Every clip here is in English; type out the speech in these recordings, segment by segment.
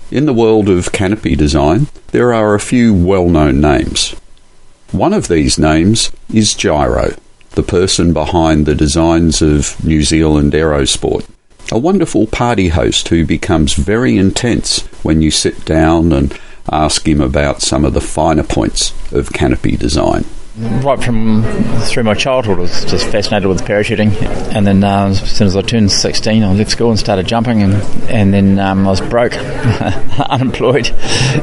In the world of canopy design, there are a few well-known names. One of these names is Jyro, the person behind the designs of New Zealand Aerosport. A wonderful party host who becomes very intense when you sit down and ask him about some of the finer points of canopy design. Right from through my childhood, I was just fascinated with parachuting, and then as soon as I turned 16, I left school and started jumping, and then I was broke, unemployed,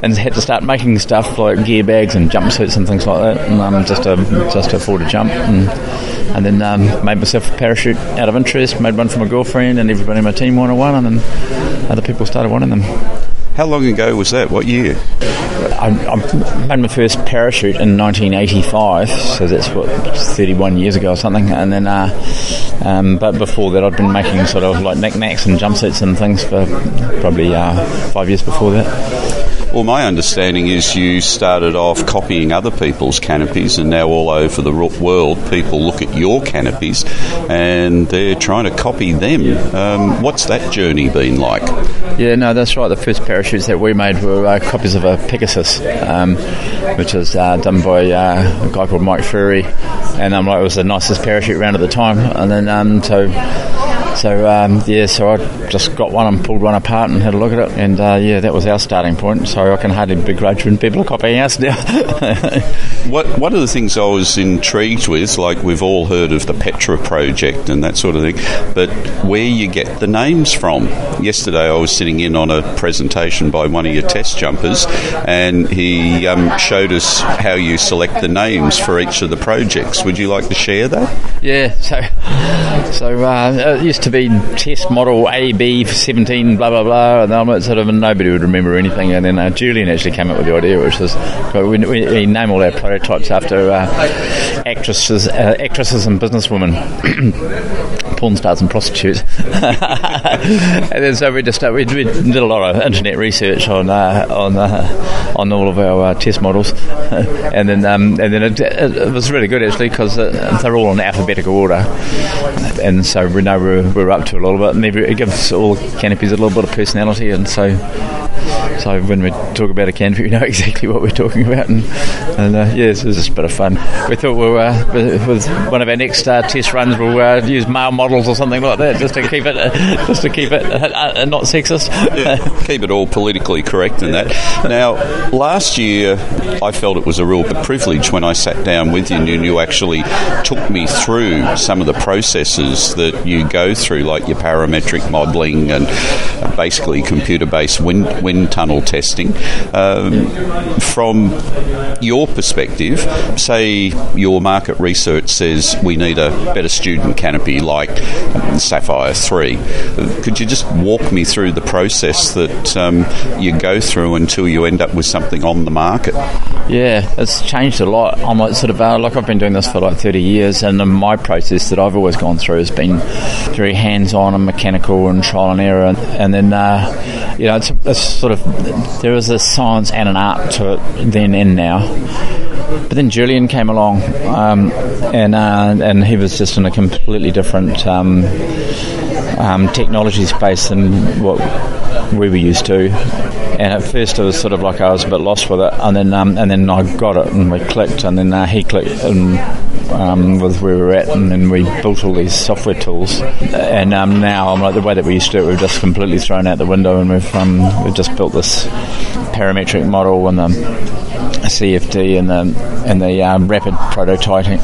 and had to start making stuff like gear bags and jumpsuits and things like that, and just to afford to jump, and then made myself a parachute out of interest, made one for my girlfriend, and everybody in my team wanted one, and then other people started wanting them. How long ago was that? What year? I made my first parachute in 1985, so that's 31 years ago or something. And then, but before that, I'd been making sort of like knickknacks and jumpsuits and things for probably 5 years before that. Well, my understanding is you started off copying other people's canopies, and now all over the world people look at your canopies and they're trying to copy them. What's that journey been like? Yeah, no, that's right. The first parachutes that we made were copies of a Pegasus, which was done by a guy called Mike Furry, and it was the nicest parachute around at the time. And then so I just got one and pulled one apart and had a look at it, and that was our starting point. So I can hardly begrudge when people are copying us now. One of the things I was intrigued with, like we've all heard of the Petra project and that sort of thing, but where you get the names from. Yesterday I was sitting in on a presentation by one of your test jumpers, and he showed us how you select the names for each of the projects. Would you like to share that? Yeah, so it used to be test model AB17 blah blah blah, and nobody would remember anything, and then Julian actually came up with the idea, which was we name all our prototypes after actresses and businesswomen, porn stars and prostitutes. And then so we did a lot of internet research on all of our test models, and then it was really good actually, because they're all in alphabetical order, and so we know we're up to a little bit, and it gives all canopies a little bit of personality, and so when we talk about a canopy, we know exactly what we're talking about, and it was just a bit of fun. We thought with one of our next test runs, we'll use male models or something like that, just to keep it not sexist. Yeah, keep it all politically correct and that. Now, last year, I felt it was a real privilege when I sat down with you and you actually took me through some of the processes that you go through, like your parametric modelling and basically computer-based wind tunnel testing. From your perspective, say your market research says we need a better student canopy like Sapphire 3. Could you just walk me through the process that you go through until you end up with something on the market? Yeah, it's changed a lot. I'm I've been doing this for like 30 years, and my process that I've always gone through has been very hands-on and mechanical and trial and error, and then it's sort of, there is a science and an art to it then and now. But then Julian came along, and he was just in a completely different technology space than what we were used to. And at first it was sort of like I was a bit lost with it, and then I got it and we clicked, and then he clicked and with where we were at, and then we built all these software tools. And now I'm like, the way that we used to do it, we've just completely thrown out the window, and we've just built this parametric model and the CFD and the rapid prototyping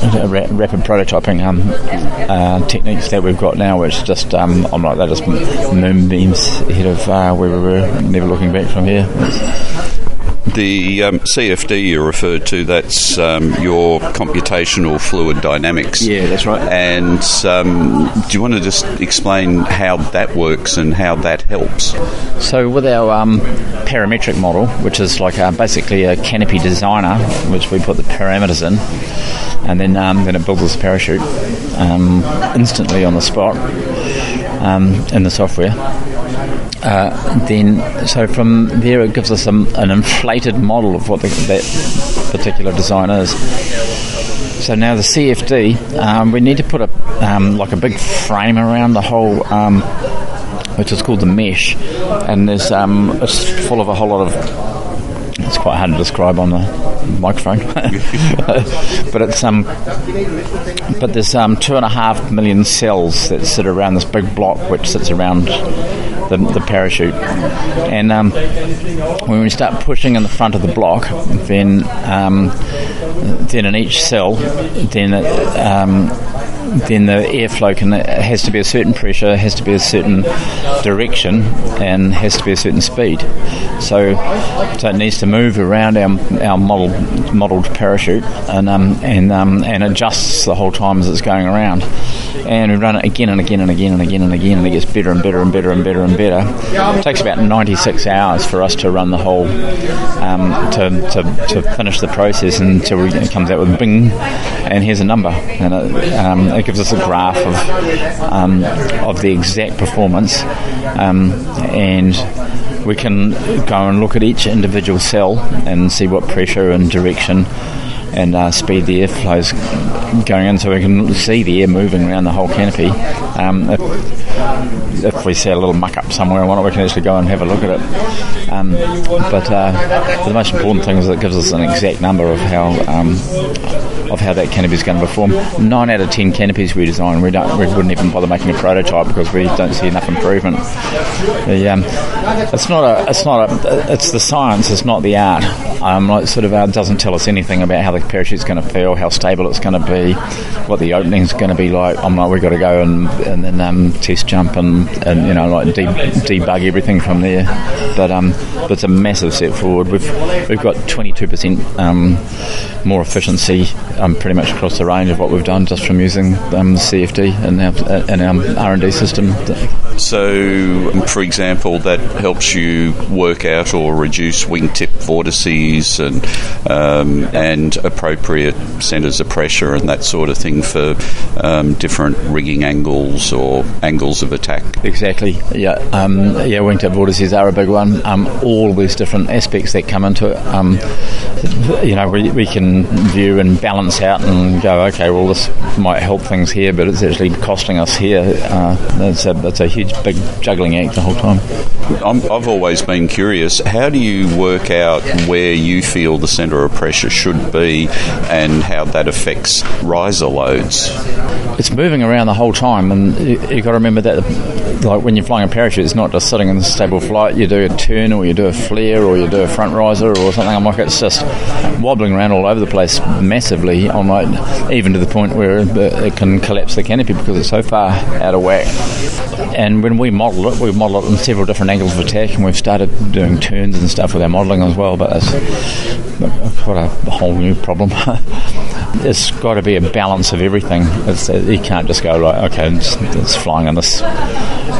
techniques that we've got now, which just I'm like, they're just moonbeams ahead of where we were, never looking back from here. The CFD you referred to, that's your computational fluid dynamics. Yeah, that's right. And do you want to just explain how that works and how that helps? So with our parametric model, which is like basically a canopy designer, which we put the parameters in, and then it builds the parachute instantly on the spot in the software. So from there it gives us an inflated model of what that particular design is. So now the CFD, we need to put a big frame around the whole which is called the mesh, and there's it's full of a whole lot of. It's quite hard to describe on the microphone, but it's but there's 2.5 million cells that sit around this big block, which sits around the parachute, and when we start pushing in the front of the block, then in each cell, then the airflow has to be a certain pressure, has to be a certain direction, and has to be a certain speed. So it needs to move around our modelled parachute and adjusts the whole time as it's going around. And we run it again and again and again and again and again, and it gets better and better and better and better and better. It takes about 96 hours for us to run the whole to finish the process until it comes out with bing, and here's a number, and it gives us a graph of the exact performance, and we can go and look at each individual cell and see what pressure and direction and speed the airflow's going in, so we can see the air moving around the whole canopy. If we see a little muck up somewhere and whatnot, we can actually go and have a look at it. But the most important thing is that it gives us an exact number of how that canopy is going to perform. 9 out of 10 canopies we design, we wouldn't even bother making a prototype because we don't see enough improvement. It's the science, it's not the art. It doesn't tell us anything about how the parachute's going to feel, how stable it's going to be, what the opening's going to be like. We've got to go and then test jump and debug everything from there. But it's a massive step forward. We've got 22% more efficiency pretty much across the range of what we've done just from using CFD and our R&D system. So, for example, that helps you work out or reduce wingtip vortices and appropriate centres of pressure and that sort of thing for different rigging angles or angles of attack. Exactly. Yeah. Wingtip vortices are a big one. All these different aspects that come into it. We can view and balance out and go, okay, well, this might help things here, but it's actually costing us here. It's a huge, big juggling act the whole time. I've always been curious, how do you work out where you feel the centre of pressure should be and how that affects riser loads? It's moving around the whole time, and you've got to remember that, like when you're flying a parachute, it's not just sitting in a stable flight. You do a turn, or you do a flare, or you do a front riser, or something. It's just wobbling around all over the place massively, even to the point where it can collapse the canopy because it's so far out of whack. And when we model it in several different angles of attack, and we've started doing turns and stuff with our modelling as well, but it's quite a whole new problem. It's got to be a balance of everything. You can't just go like, okay, it's flying on this,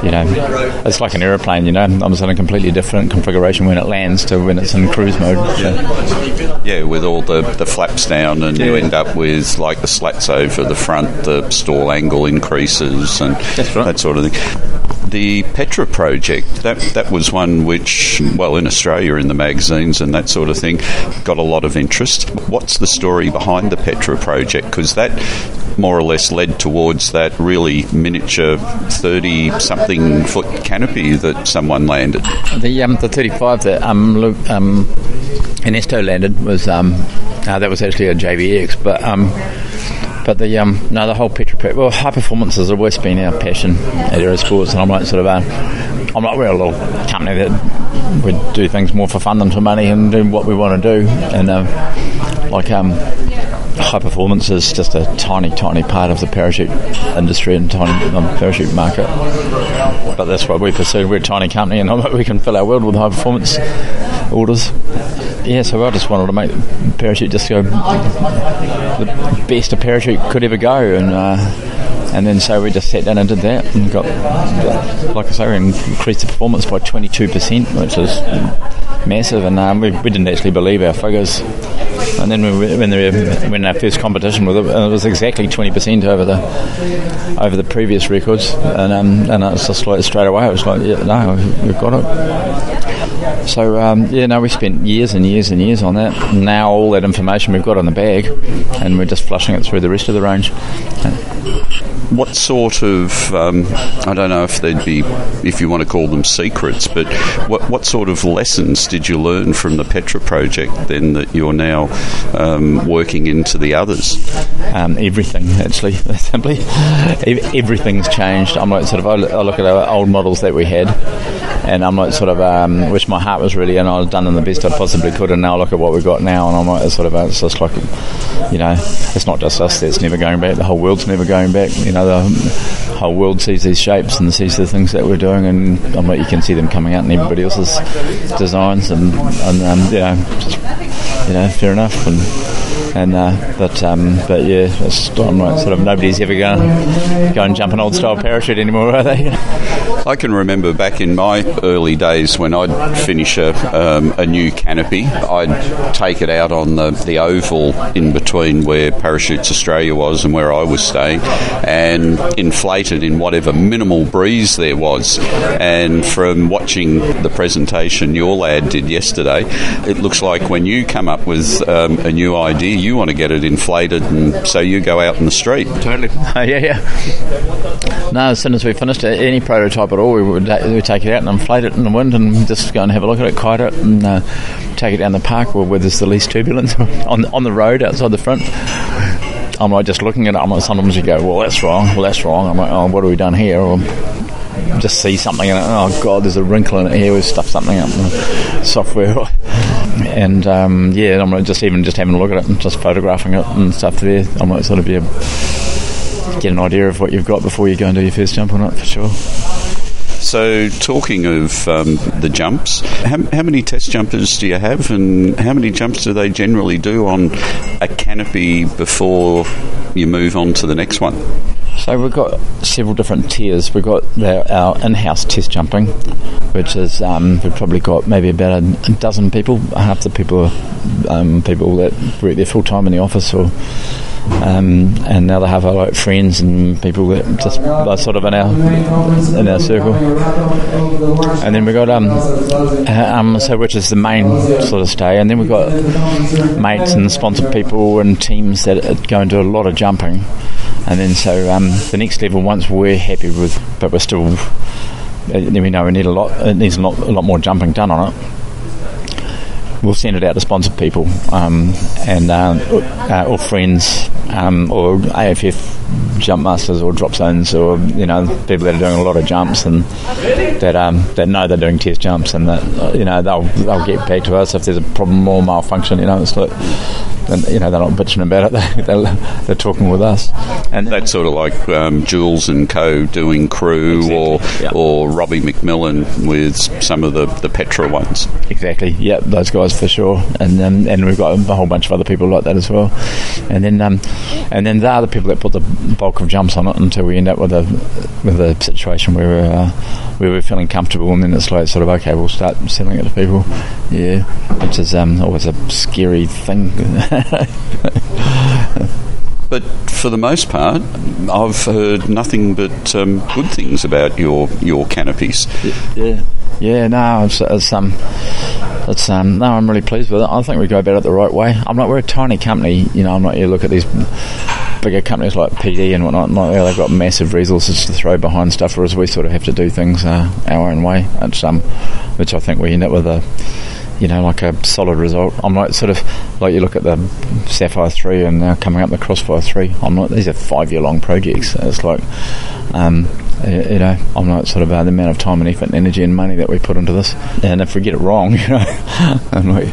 it's like an aeroplane, it's in a completely different configuration when it lands to when it's in cruise mode. Yeah, with all the flaps down, and you end up with like the slats over the front, the stall angle increases and that sort of thing. The Petra project, that was one which, well, in Australia, in the magazines and that sort of thing, got a lot of interest. What's the story behind the Petra project? Because that more or less led towards that really miniature 30-something foot canopy that someone landed. The 35 that Ernesto landed was that was actually a JVX, but the whole Petra project. Well, high performance has always been our passion at Aerosports, and we're a little company that we do things more for fun than for money, and do what we want to do. And high performance is just a tiny part of the parachute industry and tiny parachute market. But that's what we pursue. We're a tiny company, and we can fill our world with high performance orders. Yeah, so I just wanted to make the parachute just go the best a parachute could ever go, and then so we just sat down and did that, and got, like I say, we increased the performance by 22%, which is massive, and we didn't actually believe our figures. And then when our first competition with it was exactly 20% over the previous records, and it's just like straight away it was like, yeah, no, we've got it. So we spent years and years and years on that. Now all that information we've got in the bag, and we're just flushing it through the rest of the range. what sort of, I don't know if they'd be, if you want to call them secrets, but what sort of lessons did you learn from the Petra project then that you're now working into the others? Everything, actually, simply. Everything's changed. I'm like sort of, I look at our old models that we had, and I'm like sort of, which my heart was really, and I was done in the best I possibly could, and now I look at what we've got now, and I'm like, sort of, it's just like, it's not just us that's never going back, the whole world's never going back, the whole world sees these shapes and sees the things that we're doing, and I'm like, you can see them coming out in everybody else's designs, and fair enough, but yeah, I'm like sort of, nobody's ever going to go and jump an old style parachute anymore, are they? I can remember back in my early days when I'd finish a new canopy, I'd take it out on the oval in between where Parachutes Australia was and where I was staying, and inflate it in whatever minimal breeze there was. And from watching the presentation your lad did yesterday, it looks like when you come up with a new idea, you want to get it inflated, and so you go out in the street. Totally. Yeah. No, as soon as we finished any prototype at all, we would take it out and inflate it in the wind and just go and have a look at it, kite it, and take it down the park where there's the least turbulence on the road outside the front. I'm like just looking at it, I'm like, sometimes you go, well that's wrong. I'm like, oh, what have we done here? Or just see something and oh god, there's a wrinkle in it here, we've stuffed something up in the software. And I'm like just having a look at it and just photographing it and stuff there, I might sort of get an idea of what you've got before you go and do your first jump on it, for sure. So talking of the jumps, how many test jumpers do you have, and how many jumps do they generally do on a canopy before you move on to the next one? So we've got several different tiers. We've got our in-house test jumping, which is we've probably got maybe about a dozen people. Half the people are people that work there full-time in the office, or and the other half are like friends and people that just are sort of in our circle. And then we've got so which is the main sort of stay, and then we've got mates and sponsored people and teams that go and do a lot of jumping. And then so the next level, once we're happy with, but we're still, then we know we need it needs a lot more jumping done on it, we'll send it out to sponsored people or friends or AFF jump masters or drop zones, or people that are doing a lot of jumps and that know they're doing test jumps, and that they'll get back to us if there's a problem or malfunction. It's like, and they're not bitching about it. They're talking with us, and that's sort of like Jules and Co doing crew, exactly. or Robbie McMillan with some of the Petra ones. Exactly. Yeah, those guys for sure, and we've got a whole bunch of other people like that as well, and then they are the people that put the bulk of jumps on it until we end up with a situation where we're feeling comfortable, and then it's like sort of, okay, we'll start selling it to people. Yeah, which is always a scary thing. But for the most part, I've heard nothing but good things about your canopies. Yeah. No, no, I'm really pleased with it. I think we go about it the right way. We're a tiny company. I'm not. You look at these bigger companies like PD and whatnot. They've got massive resources to throw behind stuff, whereas we sort of have to do things our own way. It's which I think we end up with like a solid result. I'm like sort of like you look at the Sapphire 3 and now coming up the Crossfire 3. These are 5-year-long projects. It's like, I'm not sort of the amount of time and effort and energy and money that we put into this. And if we get it wrong, I'm like,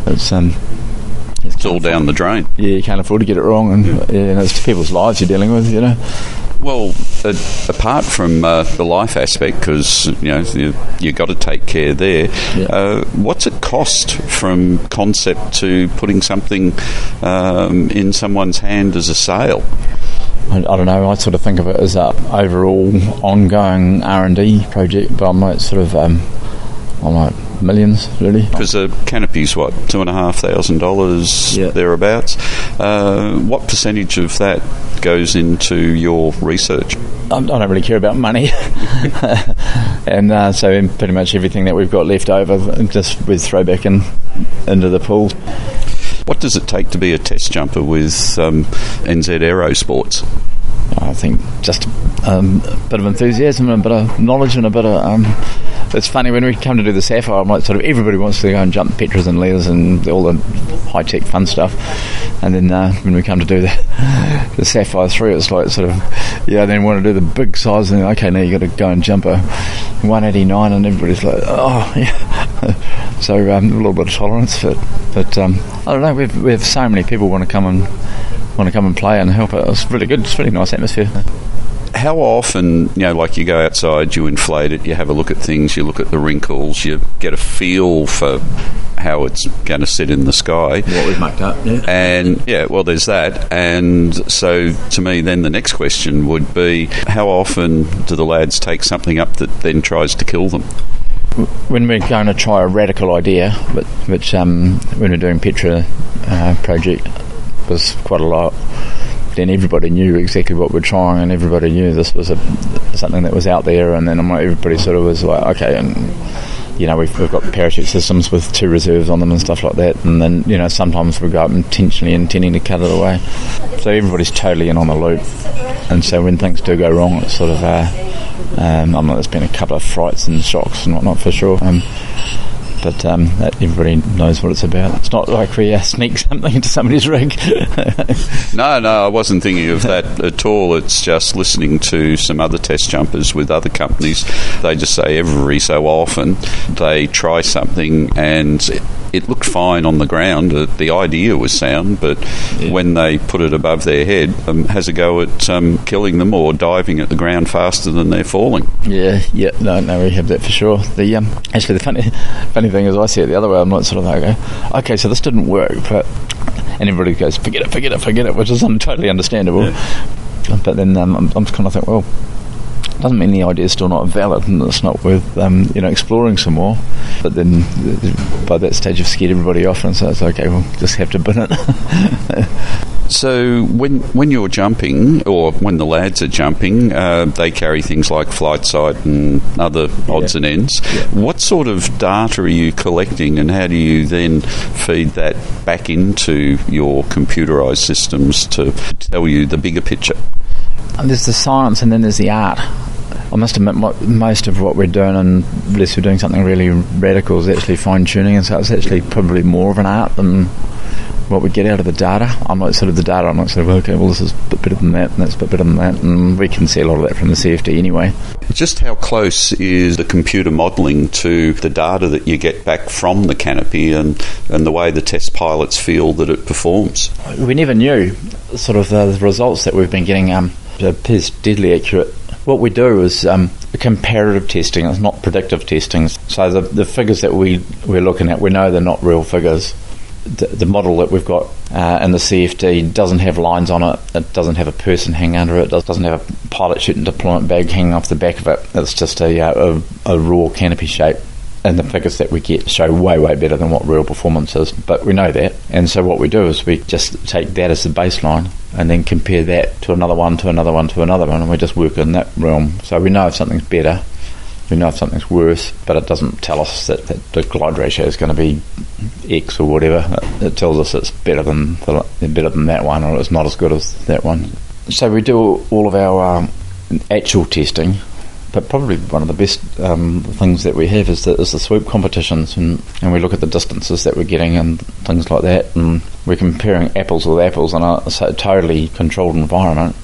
it's all down the drain. Yeah, you can't afford to get it wrong, and it's people's lives you're dealing with. Well, apart from the life aspect, because you got to take care there. Yeah. What's it cost from concept to putting something in someone's hand as a sale? I don't know. I sort of think of it as a overall ongoing R&D project, but I'm like sort of millions, really. Because the canopy's what, $2,500 thereabouts. What percentage of that goes into your research? I don't really care about money, and so pretty much everything that we've got left over, just we throw back into the pool. What does it take to be a test jumper with NZ Aerosports? I think just a bit of enthusiasm and a bit of knowledge and a bit of... it's funny, when we come to do the Sapphire, I'm like, sort of, everybody wants to go and jump Petras and Leas and all the high-tech fun stuff. And then when we come to do the Sapphire 3, it's like sort of, then want to do the big size, and okay, now you got to go and jump a 189, and everybody's like, oh, yeah. So a little bit of tolerance for it. But I don't know, we have so many people want to come and play and help it. It's really good. It's a really nice atmosphere. How often, like you go outside, you inflate it, you have a look at things, you look at the wrinkles, you get a feel for how it's going to sit in the sky. What we've mucked up, yeah. And, there's that. And so, to me, then the next question would be, how often do the lads take something up that then tries to kill them? When we're going to try a radical idea, which when we're doing Petra project was quite a lot, then everybody knew exactly what we're trying, and everybody knew this was something that was out there, and then everybody sort of was like, okay, and we've got parachute systems with 2 reserves on them and stuff like that, and then sometimes we go up intentionally intending to cut it away, so everybody's totally in on the loop. And so when things do go wrong, it's sort of there's been a couple of frights and shocks and whatnot for sure. But everybody knows what it's about. It's not like we sneak something into somebody's rig. No, I wasn't thinking of that at all. It's just listening to some other test jumpers with other companies. They just say every so often they try something and it looked fine on the ground. The idea was sound, but when they put it above their head, has a go at killing them or diving at the ground faster than they're falling. No, we have that for sure. Actually, the funny thing is, I see it the other way. I'm not sort of like, okay, so this didn't work, and everybody goes, forget it, which is totally understandable. Yeah. But then I'm kind of think, well, doesn't mean the idea is still not valid and it's not worth exploring some more. But then by that stage you've scared everybody off, and so it's okay, we'll just have to bin it. So when you're jumping, or when the lads are jumping, they carry things like flight sight and other odds and ends. Yeah. What sort of data are you collecting, and how do you then feed that back into your computerised systems to tell you the bigger picture? There's the science and then there's the art. I must admit, most of what we're doing, unless we're doing something really radical, is actually fine-tuning, and so it's actually probably more of an art than what we get out of the data. I'm not sort of the data, I'm not sort of, okay, well, this is a bit better than that, and that's a bit better than that, and we can see a lot of that from the CFD anyway. Just how close is the computer modelling to the data that you get back from the canopy and the way the test pilots feel that it performs? We never knew sort of the results that we've been getting appears deadly accurate. What we do is comparative testing. It's not predictive testing. So the figures that we're looking at, we know they're not real figures. The model that we've got in the CFD doesn't have lines on it. It doesn't have a person hanging under it. It doesn't have a pilot chute and deployment bag hanging off the back of it. It's just a raw canopy shape. And the figures that we get show way, way better than what real performance is. But we know that. And so what we do is we just take that as the baseline and then compare that to another one, to another one, to another one, and we just work in that realm. So we know if something's better, we know if something's worse, but it doesn't tell us that the glide ratio is going to be X or whatever. It tells us it's better than that one, or it's not as good as that one. So we do all of our actual testing. But probably one of the best things that we have is the swoop competitions, and we look at the distances that we're getting and things like that, and we're comparing apples with apples in a totally controlled environment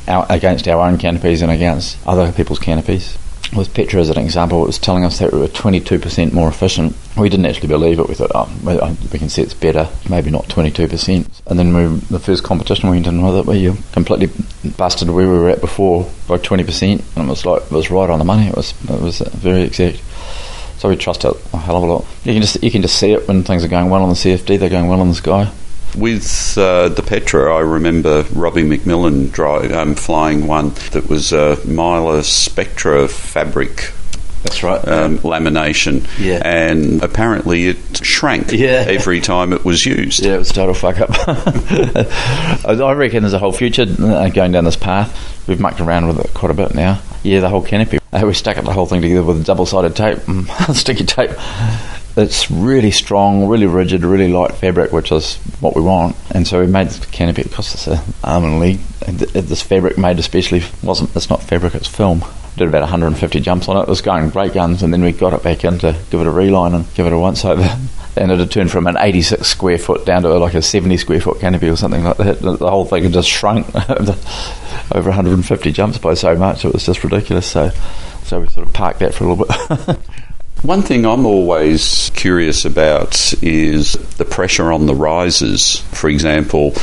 against our own canopies and against other people's canopies. With Petra as an example, it was telling us that we were 22% more efficient. We didn't actually believe it. We thought, we can see it's better, maybe not 22%. And then the first competition we went in with it, we completely busted where we were at before by 20%, and it was right on the money. It was very exact. So we trust it a hell of a lot. You can just see it when things are going well on the CFD. They're going well in the sky. With the Petra, I remember Robbie McMillan flying one that was a Myla Spectra fabric. That's right. Lamination. Yeah. And apparently it shrank every time it was used. Yeah, it was a total fuck up. I reckon there's a whole future going down this path. We've mucked around with it quite a bit now. Yeah, the whole canopy. We stuck up the whole thing together with double-sided tape, sticky tape. it's really strong, really rigid, really light fabric, which is what we want. And so we made the canopy. It cost us an arm and a leg. This fabric made especially it's not fabric, it's film. Did about 150 jumps on it. It was going great guns, and then we got it back in to give it a reline and give it a once over. And it had turned from an 86 square foot down to like a 70 square foot canopy or something like that. The whole thing had just shrunk over 150 jumps by so much. It was just ridiculous. So we sort of parked that for a little bit. One thing I'm always curious about is the pressure on the risers. For example,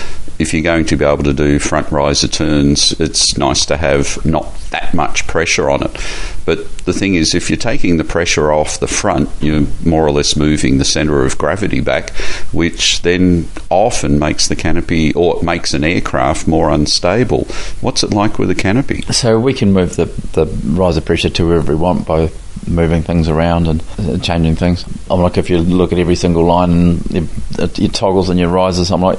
if you're going to be able to do front riser turns, it's nice to have not that much pressure on it. But the thing is, if you're taking the pressure off the front, you're more or less moving the centre of gravity back, which then often makes the canopy, or makes an aircraft more unstable. What's it like with a canopy? So we can move the riser pressure to wherever we want by moving things around and changing things. I'm like, if you look at every single line and your toggles and your risers, I'm like,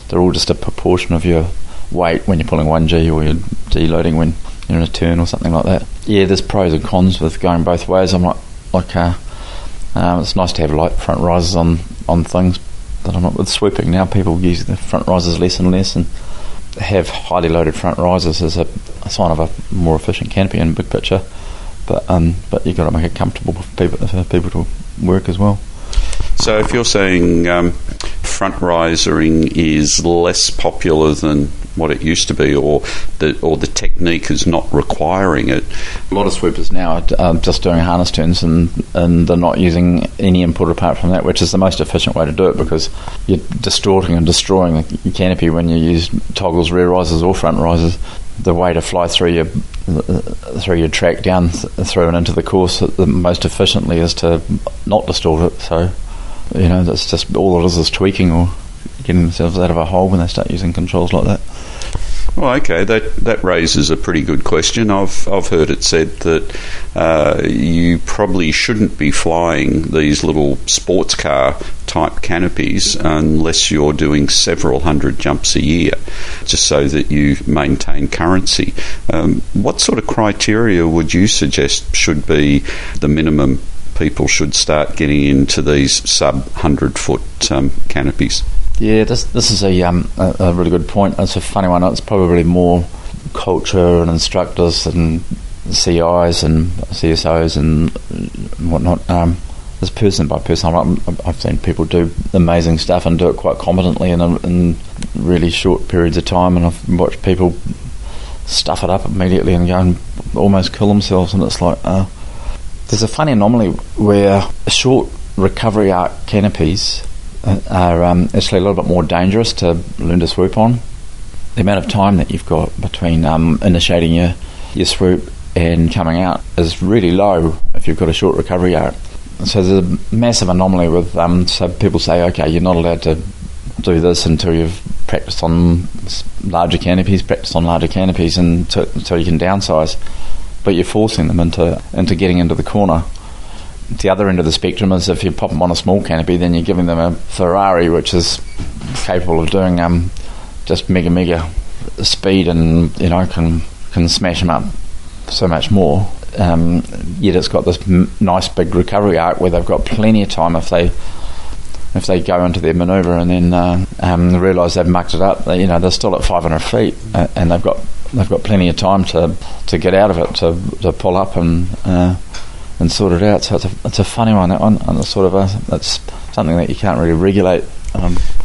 they're all just a proportion of your weight when you're pulling 1G, or you're deloading when you're in a turn or something like that. Yeah, there's pros and cons with going both ways. I'm like it's nice to have light front risers on things, but I'm not with swooping now. People use the front risers less and less, and have highly loaded front risers as a sign of a more efficient canopy in big picture. But you've got to make it comfortable for people to work as well. So if you're saying front risering is less popular than what it used to be, or the technique is not requiring it. A lot of swoopers now are just doing harness turns, and they're not using any input apart from that, which is the most efficient way to do it, because you're distorting and destroying the canopy when you use toggles, rear risers or front risers. The way to fly through your track down through and into the course the most efficiently is to not distort it. So, that's just all it is tweaking or getting themselves out of a hole when they start using controls like that. Well, okay, that raises a pretty good question. I've heard it said that you probably shouldn't be flying these little sports car type canopies unless you're doing several hundred jumps a year, just so that you maintain currency. What sort of criteria would you suggest should be the minimum people should start getting into these sub 100 foot canopies? Yeah, this is a really good point. It's a funny one. It's probably more culture and instructors and CIs and CSOs and whatnot. It's person by person. I've seen people do amazing stuff and do it quite competently in really short periods of time, and I've watched people stuff it up immediately and go and almost kill themselves. And it's like there's a funny anomaly where short recovery arc canopies are actually a little bit more dangerous to learn to swoop on. The amount of time that you've got between initiating your swoop and coming out is really low if you've got a short recovery arc. So there's a massive anomaly with so people say, okay, you're not allowed to do this until you've practiced on larger canopies until you can downsize, but you're forcing them into getting into the corner. The other end of the spectrum is if you pop them on a small canopy, then you're giving them a Ferrari, which is capable of doing just mega speed, and can smash them up so much more. Yet it's got this nice big recovery arc where they've got plenty of time if they go into their manoeuvre and then realise they've mucked it up. They're still at 500 feet and they've got plenty of time to get out of it, to pull up and sort it out. So it's a funny one, that one, and it's that's something that you can't really regulate.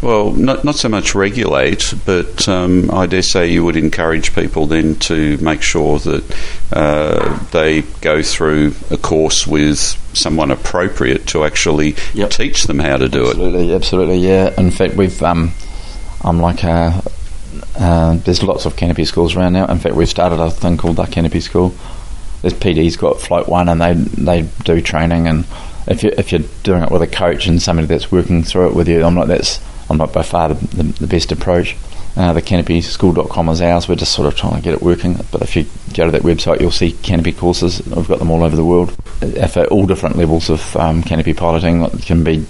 Well, not so much regulate, but I dare say you would encourage people then to make sure that they go through a course with someone appropriate to actually teach them how to do it. Absolutely, yeah. In fact, we've there's lots of canopy schools around now. In fact, we've started a thing called the Canopy School. There's PD's got Float One, and they do training, and if you're doing it with a coach and somebody that's working through it with you, I'm not by far the best approach. The canopyschool.com is ours. We're just sort of trying to get it working, but if you go to that website, you'll see canopy courses. We've got them all over the world for all different levels of canopy piloting. It can be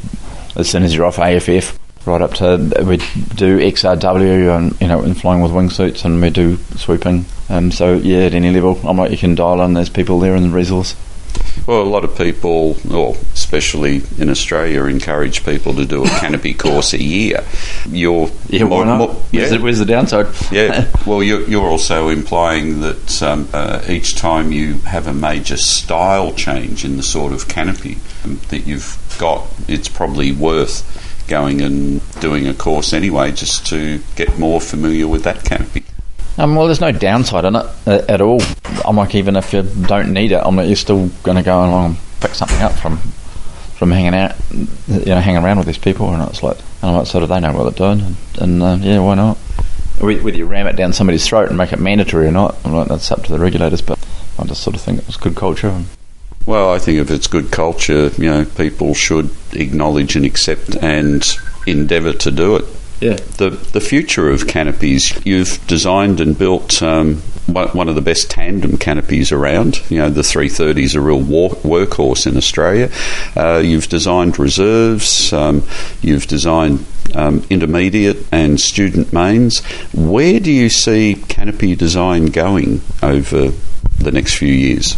as soon as you're off AFF right up to, we do XRW and flying with wingsuits, and we do swooping. So yeah, at any level, you can dial in. There's people there in the resource. Well, a lot of people, or especially in Australia, encourage people to do a canopy course a year. Why not? Where's the downside? Yeah, well, you're also implying that each time you have a major style change in the sort of canopy that you've got, it's probably worth going and doing a course anyway, just to get more familiar with that canopy. Well, there's no downside in it at all. I'm like, even if you don't need it, you're still going to go along and pick something up from hanging out, hanging around with these people, and it's like, sort of, they know what they're doing, and why not? Whether you ram it down somebody's throat and make it mandatory or not, that's up to the regulators. But I just sort of think it was good culture. Well, I think if it's good culture, people should acknowledge and accept and endeavour to do it. Yeah. The future of canopies, you've designed and built one of the best tandem canopies around. The 330 is a real workhorse in Australia. You've designed reserves, you've designed intermediate and student mains. Where do you see canopy design going over the next few years?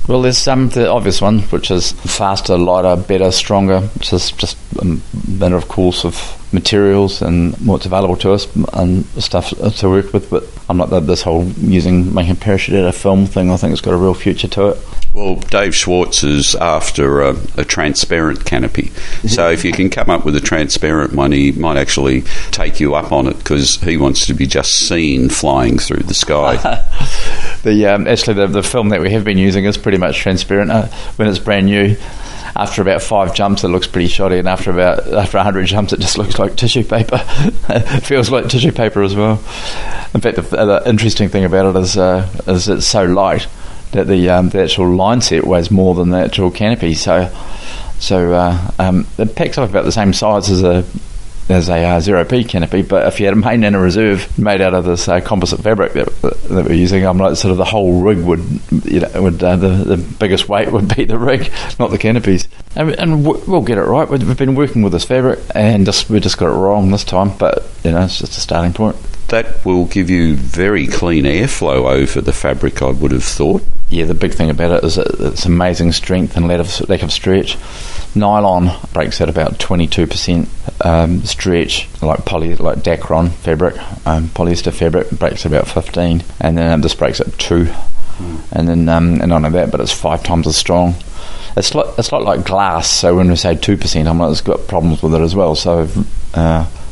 Well, there's the obvious one, which is faster, lighter, better, stronger, which is just a matter, of course, of materials and what's available to us and stuff to work with. But I'm like this whole making parachute out of film thing, I think it's got a real future to it. Well, Dave Schwartz is after a transparent canopy. So if you can come up with a transparent one, he might actually take you up on it, because he wants to be just seen flying through the sky. The film that we have been using is pretty much transparent. When it's brand new, after about 5 jumps it looks pretty shoddy, and after 100 jumps it just looks like tissue paper. It feels like tissue paper as well. In fact, the interesting thing about it is it's so light that the actual line set weighs more than the actual canopy. So it packs up about the same size as a 0P canopy, but if you had a main and a reserve made out of this composite fabric that we're using, sort of the whole rig would the biggest weight would be the rig, not the canopies. And we'll get it right. We've been working with this fabric, and we just got it wrong this time, but it's just a starting point. That will give you very clean airflow over the fabric, I would have thought. Yeah, the big thing about it is its amazing strength and lack of stretch. Nylon breaks at about 22% stretch, like Dacron fabric. Polyester fabric breaks at about 15%, and then this breaks at 2%. And then and not only that, but it's 5 times as strong. It's like glass. So when we say 2%, it's got problems with it as well. So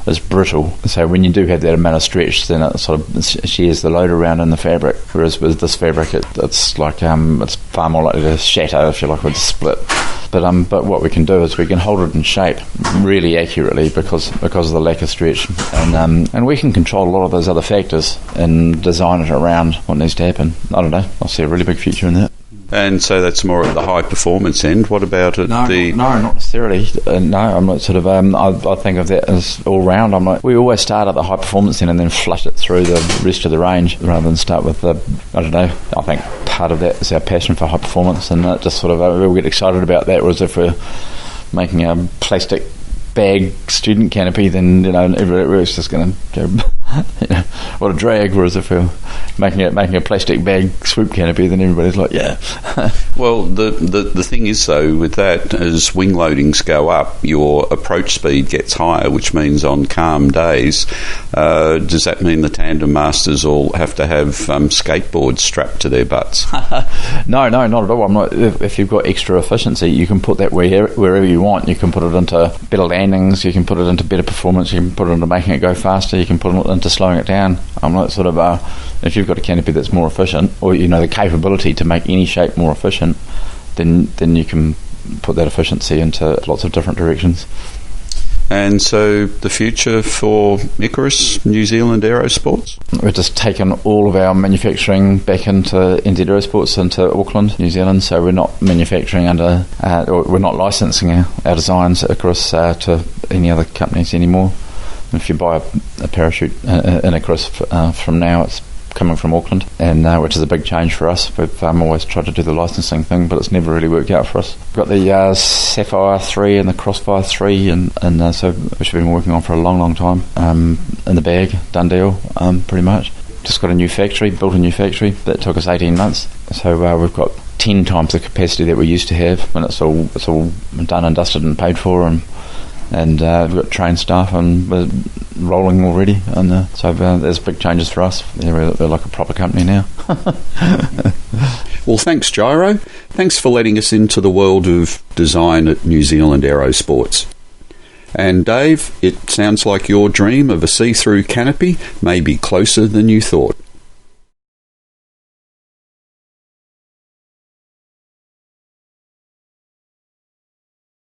it's brittle. So when you do have that amount of stretch, then it sort of shares the load around in the fabric. Whereas with this fabric, it's like it's far more likely to shatter, if you like, or to split. But what we can do is we can hold it in shape really accurately because of the lack of stretch, and we can control a lot of those other factors and design it around what needs to happen. I don't know. I see a really big future in that. And so that's more at the high performance end. What about at No, not necessarily. No, I'm not sort of. I think of that as all round. We always start at the high performance end and then flush it through the rest of the range rather than start with the. I don't know. I think part of that is our passion for high performance, and that just sort of we get excited about that. Whereas if we're making a plastic bag student canopy, then everyone's just going to go. What a drag. Whereas if we're making a plastic bag swoop canopy, then everybody's like, yeah. Well, the thing is, though, with that, as wing loadings go up, your approach speed gets higher, which means on calm days, does that mean the tandem masters all have to have skateboards strapped to their butts? No, not at all. If you've got extra efficiency, you can put that wherever you want. You can put it into better landings, you can put it into better performance, you can put it into making it go faster, you can put it into slowing it down. If you've got a canopy that's more efficient, or the capability to make any shape more efficient, then you can put that efficiency into lots of different directions. And so the future for Icarus, New Zealand Aerosports? We've just taken all of our manufacturing back into NZ Aerosports, into Auckland, New Zealand, so we're not manufacturing or we're not licensing our designs at Icarus to any other companies anymore. If you buy a parachute in Icarus from now, it's coming from Auckland, and which is a big change for us. We've always tried to do the licensing thing, but it's never really worked out for us. We've got the Sapphire 3 and the Crossfire 3, and so which we've been working on for a long time, in the bag, done deal, pretty much. Just got built a new factory. That took us 18 months. So we've got 10 times the capacity that we used to have when it's all done and dusted and paid for, and we've got trained staff and we're rolling already, and so there's big changes for us. We're like a proper company now. Well, thanks, Jyro. Thanks for letting us into the world of design at New Zealand Aerosports. And Dave, it sounds like your dream of a see-through canopy may be closer than you thought.